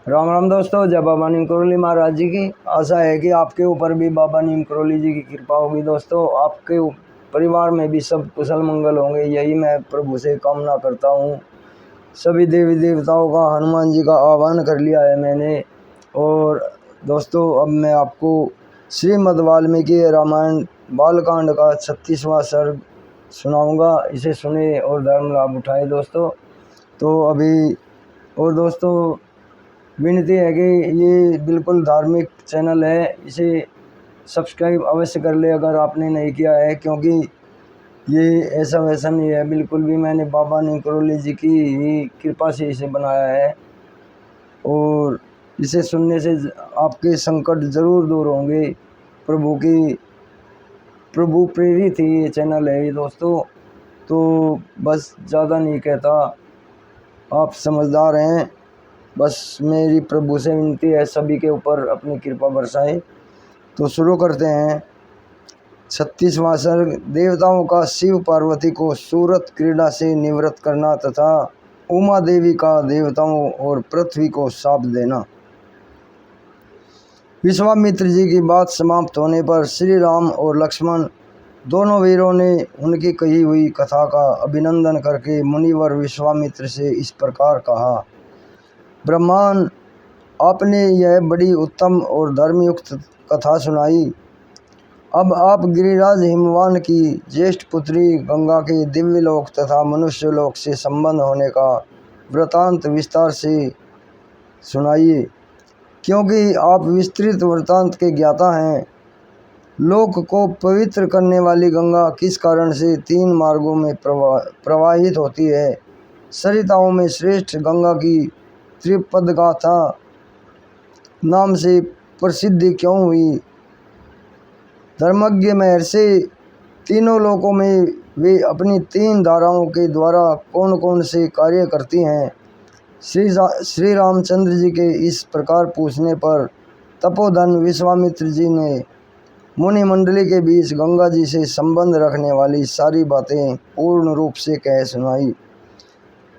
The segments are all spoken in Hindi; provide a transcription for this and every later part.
राम राम दोस्तों, जय बाबा नीम करोली महाराज जी की। आशा है कि आपके ऊपर भी बाबा नीम करोली जी की कृपा होगी। दोस्तों, आपके परिवार में भी सब कुशल मंगल होंगे, यही मैं प्रभु से कामना करता हूँ। सभी देवी देवताओं का, हनुमान जी का आह्वान कर लिया है मैंने। और दोस्तों, अब मैं आपको श्रीमद् वाल्मीकि रामायण बालकांड का 36वां सर्ग सुनाऊंगा। इसे सुने और धर्म लाभ उठाए दोस्तों। तो अभी और दोस्तों, विनती है कि ये बिल्कुल धार्मिक चैनल है, इसे सब्सक्राइब अवश्य कर ले अगर आपने नहीं किया है, क्योंकि ये ऐसा वैसा नहीं है बिल्कुल भी। मैंने बाबा नीम करोली जी की ही कृपा से इसे बनाया है और इसे सुनने से आपके संकट ज़रूर दूर होंगे। प्रभु प्रेरित ही ये चैनल है ये दोस्तों। तो बस ज़्यादा नहीं कहता, आप समझदार हैं। बस मेरी प्रभु से विनती है सभी के ऊपर अपनी कृपा बरसाए। तो शुरू करते हैं 36वां सर्ग। देवताओं का शिव पार्वती को सूरत क्रीड़ा से निवृत्त करना तथा उमा देवी का देवताओं और पृथ्वी को शाप देना। विश्वामित्र जी की बात समाप्त होने पर श्री राम और लक्ष्मण दोनों वीरों ने उनकी कही हुई कथा का अभिनंदन करके मुनिवर विश्वामित्र से इस प्रकार कहा। ब्रह्मांड, आपने यह बड़ी उत्तम और धर्मयुक्त कथा सुनाई। अब आप गिरिराज हिमवान की ज्येष्ठ पुत्री गंगा के दिव्य लोक तथा मनुष्य लोक से संबंध होने का वृतांत विस्तार से सुनाइए, क्योंकि आप विस्तृत वृतांत के ज्ञाता हैं। लोक को पवित्र करने वाली गंगा किस कारण से 3 मार्गों में प्रवाहित होती है? सरिताओं में श्रेष्ठ गंगा की त्रिपद गाथा नाम से प्रसिद्धि क्यों हुई? धर्मज्ञ महर्षि तीनों लोकों में वे अपनी 3 धाराओं के द्वारा कौन कौन से कार्य करती हैं? श्री रामचंद्र जी के इस प्रकार पूछने पर तपोधन विश्वामित्र जी ने मुनि मंडली के बीच गंगा जी से संबंध रखने वाली सारी बातें पूर्ण रूप से कह सुनाई।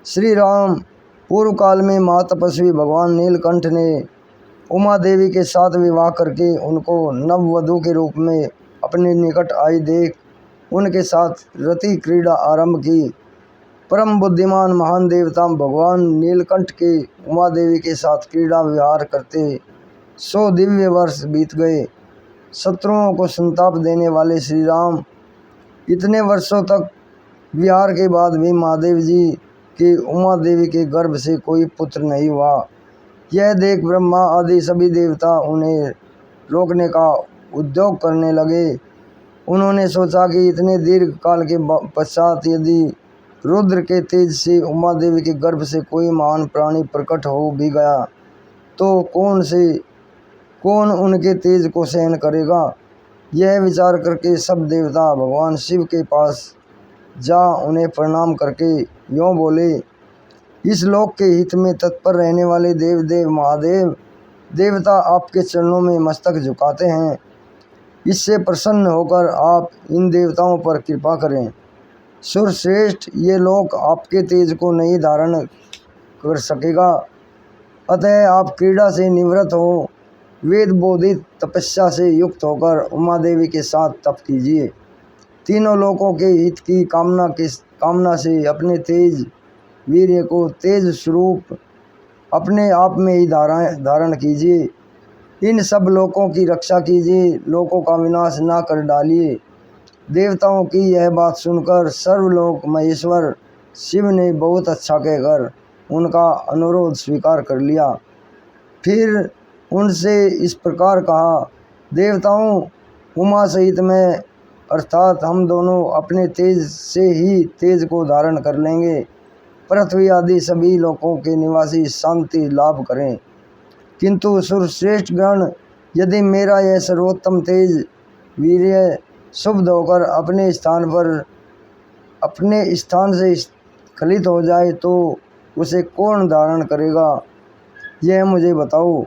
श्री राम पूर्व काल में महातपस्वी भगवान नीलकंठ ने उमा देवी के साथ विवाह करके उनको नववधू के रूप में अपने निकट आई देख उनके साथ रति क्रीड़ा आरंभ की। परम बुद्धिमान महान देवता भगवान नीलकंठ के उमा देवी के साथ क्रीड़ा विहार करते 100 दिव्य वर्ष बीत गए। शत्रुओं को संताप देने वाले श्री राम इतने वर्षों तक विहार के बाद भी महादेव जी के उमा देवी के गर्भ से कोई पुत्र नहीं हुआ। यह देख ब्रह्मा आदि सभी देवता उन्हें रोकने का उद्योग करने लगे। उन्होंने सोचा कि इतने दीर्घ काल के पश्चात यदि रुद्र के तेज से उमा देवी के गर्भ से कोई महान प्राणी प्रकट हो भी गया तो कौन उनके तेज को सहन करेगा? यह विचार करके सब देवता भगवान शिव के पास जा उन्हें प्रणाम करके यूँ बोले। इस लोक के हित में तत्पर रहने वाले देव महादेव देवता आपके चरणों में मस्तक झुकाते हैं। इससे प्रसन्न होकर आप इन देवताओं पर कृपा करें। सुरश्रेष्ठ, ये लोक आपके तेज को नहीं धारण कर सकेगा, अतः आप क्रीड़ा से निवृत्त हो वेद बोधित तपस्या से युक्त होकर उमा देवी के साथ तप कीजिए। तीनों लोकों के हित की कामना से अपने तेज वीर्य को तेज स्वरूप अपने आप में ही धारण कीजिए। इन सब लोकों की रक्षा कीजिए, लोकों का विनाश ना कर डालिए। देवताओं की यह बात सुनकर सर्वलोक महेश्वर शिव ने बहुत अच्छा कहकर उनका अनुरोध स्वीकार कर लिया। फिर उनसे इस प्रकार कहा, देवताओं, उमा सहित मैं अर्थात हम दोनों अपने तेज से ही तेज को धारण कर लेंगे। पृथ्वी आदि सभी लोकों के निवासी शांति लाभ करें। किंतु सुरश्रेष्ठ गण, यदि मेरा यह सर्वोत्तम तेज वीर्य शुद्ध होकर अपने स्थान से स्खलित हो जाए तो उसे कौन धारण करेगा? यह मुझे बताओ।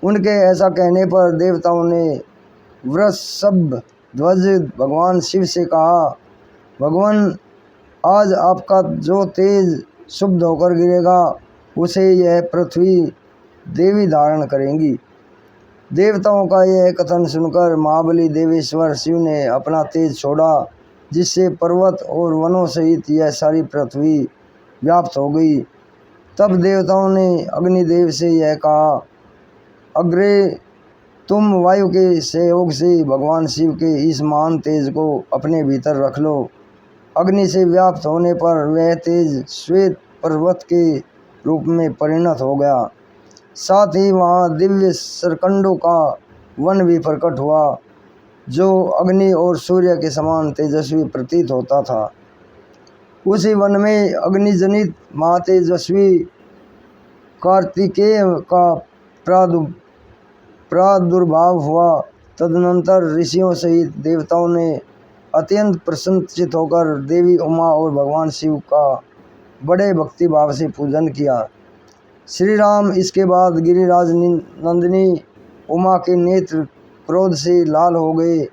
उनके ऐसा कहने पर देवताओं ने वृषभ ध्वज भगवान शिव से कहा, भगवान, आज आपका जो तेज शुद्ध होकर गिरेगा उसे यह पृथ्वी देवी धारण करेंगी। देवताओं का यह कथन सुनकर महाबली देवेश्वर शिव ने अपना तेज छोड़ा, जिससे पर्वत और वनों सहित यह सारी पृथ्वी व्याप्त हो गई। तब देवताओं ने अग्निदेव से यह कहा, अग्रे तुम वायु के सहयोग से भगवान शिव के इस महान तेज को अपने भीतर रख लो। अग्नि से व्याप्त होने पर वह तेज श्वेत पर्वत के रूप में परिणत हो गया। साथ ही वहाँ दिव्य सरकंडों का वन भी प्रकट हुआ, जो अग्नि और सूर्य के समान तेजस्वी प्रतीत होता था। उसी वन में अग्निजनित महातेजस्वी कार्तिकेय का प्रादुर्भाव हुआ। तदनंतर ऋषियों सहित देवताओं ने अत्यंत प्रसन्नचित होकर देवी उमा और भगवान शिव का बड़े भक्ति भाव से पूजन किया। श्री राम इसके बाद गिरिराज नंदिनी उमा के नेत्र क्रोध से लाल हो गए।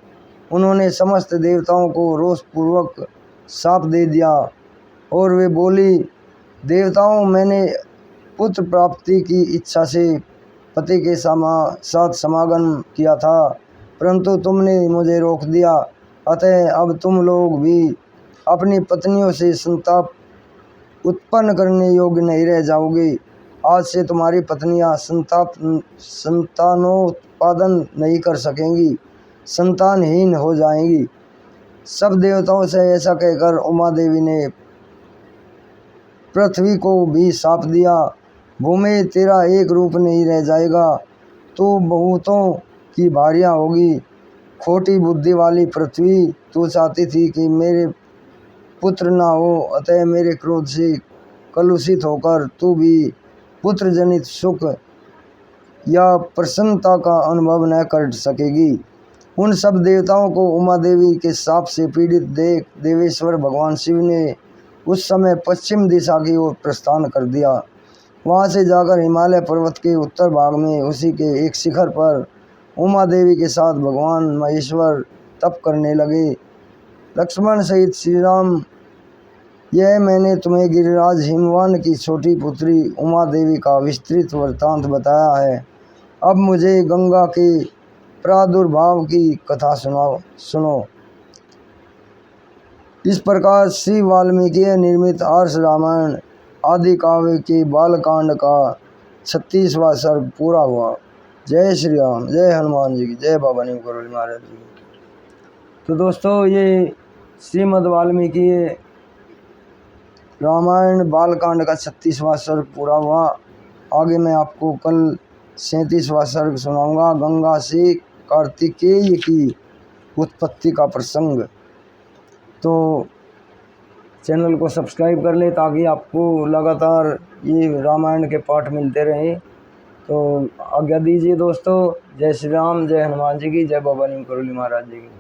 उन्होंने समस्त देवताओं को रोषपूर्वक शाप दे दिया और वे बोली, देवताओं, मैंने पुत्र प्राप्ति की इच्छा से पति के साथ समागम किया था, परंतु तुमने मुझे रोक दिया। अतः अब तुम लोग भी अपनी पत्नियों से संताप उत्पन्न करने योग्य नहीं रह जाओगे। आज से तुम्हारी पत्नियां संतानोत्पादन नहीं कर सकेंगी, संतानहीन हो जाएंगी। सब देवताओं से ऐसा कहकर उमा देवी ने पृथ्वी को भी शाप दिया, भूमि तेरा एक रूप नहीं रह जाएगा, तू बहुतों की भार्या होगी। खोटी बुद्धि वाली पृथ्वी, तू चाहती थी कि मेरे पुत्र ना हो, अतः मेरे क्रोध से कलुषित होकर तू भी पुत्र जनित सुख या प्रसन्नता का अनुभव न कर सकेगी। उन सब देवताओं को उमा देवी के शाप से पीड़ित देख देवेश्वर भगवान शिव ने उस समय पश्चिम दिशा की ओर प्रस्थान कर दिया। वहाँ से जाकर हिमालय पर्वत के उत्तर भाग में उसी के एक शिखर पर उमा देवी के साथ भगवान महेश्वर तप करने लगे। लक्ष्मण सहित श्री राम, यह मैंने तुम्हें गिरिराज हिमवान की छोटी पुत्री उमा देवी का विस्तृत वृत्तांत बताया है। अब मुझे गंगा के प्रादुर्भाव की कथा सुनो। इस प्रकार श्री वाल्मीकि निर्मित आर्ष रामायण आदि काव्य के बालकांड का 36वां सर्ग पूरा हुआ। जय श्री राम, जय हनुमान जी की, जय बाबा नीम करोली महाराज जी की। तो दोस्तों, ये श्रीमद् वाल्मीकि रामायण बालकांड का 36वां सर्ग पूरा हुआ। आगे मैं आपको कल 37वां सर्ग सुनाऊंगा, गंगा से कार्तिकेय की उत्पत्ति का प्रसंग। तो चैनल को सब्सक्राइब कर ले ताकि आपको लगातार ये रामायण के पाठ मिलते रहें। तो आज्ञा दीजिए दोस्तों। जय श्री राम, जय हनुमान जी की, जय बाबा नीम करोली महाराज जी की।